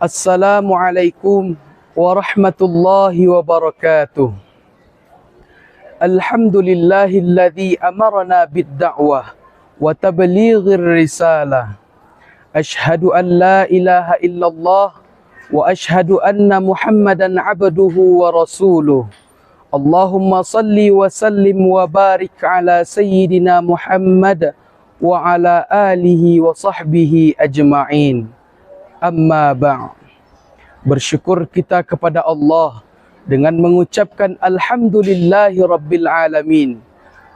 Assalamualaikum warahmatullahi wabarakatuh. Alhamdulillahilladzi amarna bid-da'wah wa tablighir risalah. Ashhadu an la ilaha illallah wa ashhadu anna Muhammadan abduhu wa rasuluh. Allahumma salli wa sallim wa barik ala sayyidina Muhammad wa ala alihi wa sahbihi ajma'in. Amma ba'. Bersyukur kita kepada Allah dengan mengucapkan Alhamdulillahi Rabbil Alamin.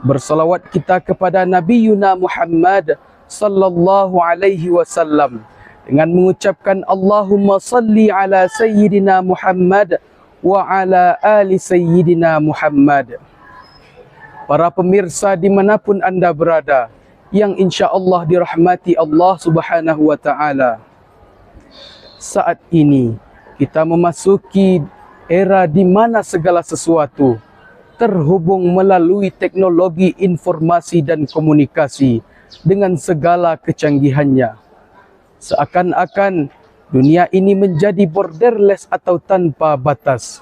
Bersalawat kita kepada Nabiyyuna Muhammad sallallahu alaihi wasallam dengan mengucapkan Allahumma salli ala Sayyidina Muhammad wa ala ali Sayyidina Muhammad. Para pemirsa dimanapun anda berada, yang insya-Allah dirahmati Allah Subhanahu wa Ta'ala. Saat ini kita memasuki era di mana segala sesuatu terhubung melalui teknologi informasi dan komunikasi dengan segala kecanggihannya. Seakan-akan dunia ini menjadi borderless atau tanpa batas.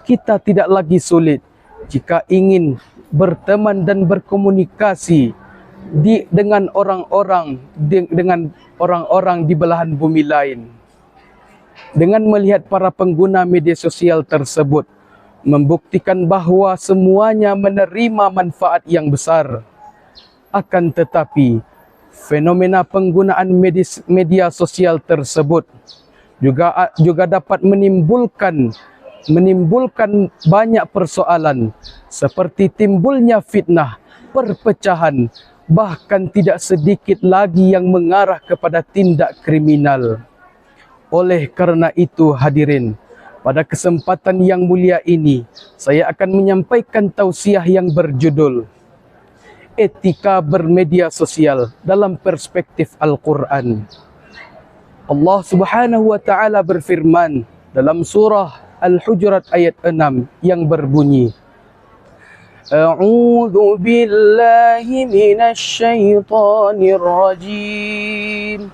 Kita tidak lagi sulit jika ingin berteman dan berkomunikasi dengan orang-orang di belahan bumi lain. Dengan melihat para pengguna media sosial tersebut membuktikan bahawa semuanya menerima manfaat yang besar. Akan tetapi fenomena penggunaan media sosial tersebut juga dapat menimbulkan banyak persoalan seperti timbulnya fitnah, perpecahan, bahkan tidak sedikit lagi yang mengarah kepada tindak kriminal. Oleh karena itu hadirin, pada kesempatan yang mulia ini saya akan menyampaikan tausiah yang berjudul Etika Bermedia Sosial dalam Perspektif Al-Quran. Allah Subhanahu wa Ta'ala berfirman dalam surah Al-Hujurat ayat 6 yang berbunyi, A'udzu billahi minasy syaithanir rajim.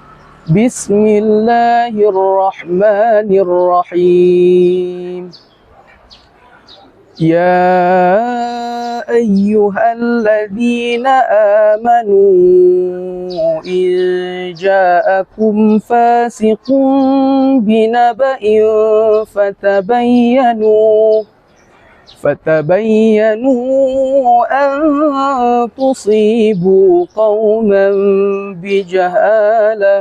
Bismillahirrahmanirrahim. Ya ayyuhalladzina amanu in ja'akum fasiqun binaba'in فتبينوا أن تصيبوا قوما بجهالة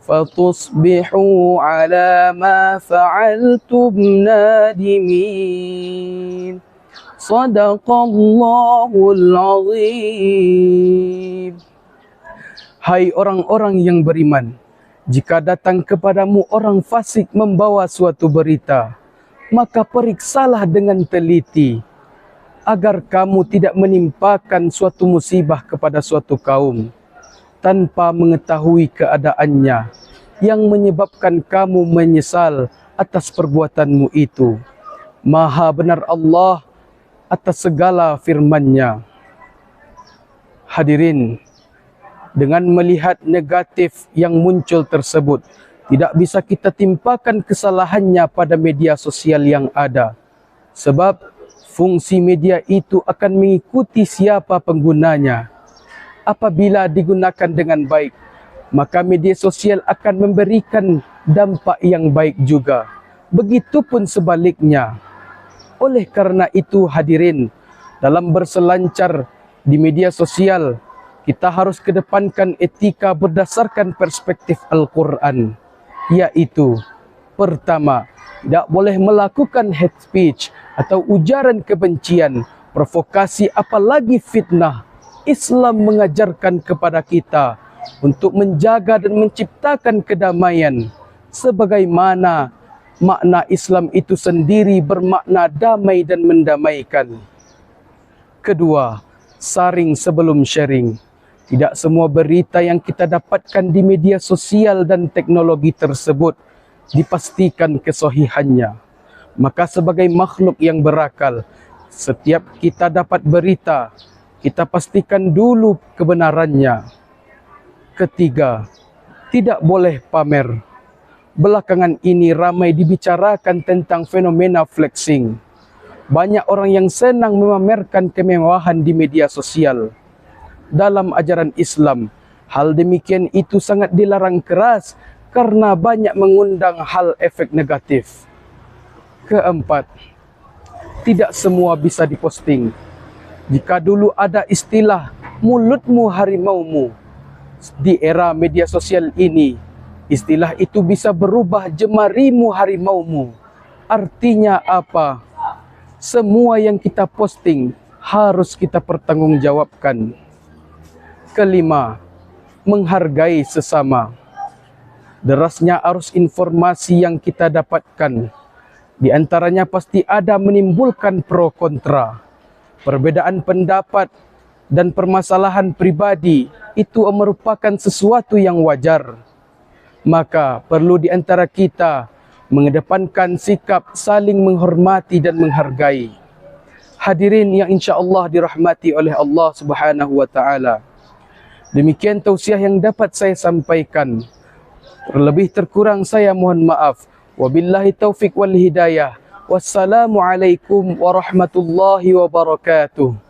فتصبحوا على ما فعلتم نادمين. صدق الله العظيم. Hai orang-orang yang beriman, jika datang kepadamu orang fasik membawa suatu berita, maka periksalah dengan teliti, agar kamu tidak menimpakan suatu musibah kepada suatu kaum, tanpa mengetahui keadaannya, yang menyebabkan kamu menyesal atas perbuatanmu itu. Maha benar Allah atas segala firman-Nya. Hadirin, dengan melihat negatif yang muncul tersebut, tidak bisa kita timpakan kesalahannya pada media sosial yang ada. Sebab fungsi media itu akan mengikuti siapa penggunanya. Apabila digunakan dengan baik, maka media sosial akan memberikan dampak yang baik juga. Begitupun sebaliknya. Oleh karena itu hadirin, dalam berselancar di media sosial, kita harus kedepankan etika berdasarkan perspektif Al-Quran. Yaitu, pertama, tidak boleh melakukan hate speech atau ujaran kebencian, provokasi apalagi fitnah. Islam mengajarkan kepada kita untuk menjaga dan menciptakan kedamaian, sebagaimana makna Islam itu sendiri bermakna damai dan mendamaikan. Kedua, saring sebelum sharing. Tidak semua berita yang kita dapatkan di media sosial dan teknologi tersebut dipastikan kesahihannya. Maka sebagai makhluk yang berakal, setiap kita dapat berita, kita pastikan dulu kebenarannya. Ketiga, tidak boleh pamer. belakangan ini ramai dibicarakan tentang fenomena flexing. Banyak orang yang senang memamerkan kemewahan di media sosial. Dalam ajaran Islam, hal demikian itu sangat dilarang keras karena banyak mengundang hal efek negatif. Keempat, tidak semua bisa diposting. Jika dulu ada istilah mulutmu harimaumu, di era media sosial ini, istilah itu bisa berubah jemarimu harimaumu. Artinya apa? Semua yang kita posting harus kita pertanggungjawabkan. Kelima, menghargai sesama. Derasnya arus informasi yang kita dapatkan, di antaranya pasti ada menimbulkan pro kontra. Perbedaan pendapat dan permasalahan pribadi itu merupakan sesuatu yang wajar. Maka perlu di antara kita mengedepankan sikap saling menghormati dan menghargai. Hadirin yang insya-Allah dirahmati oleh Allah Subhanahu wa taala. Demikian tausiah yang dapat saya sampaikan. Terlebih terkurang saya mohon maaf. Wabillahi taufik wal hidayah. Wassalamualaikum warahmatullahi wabarakatuh.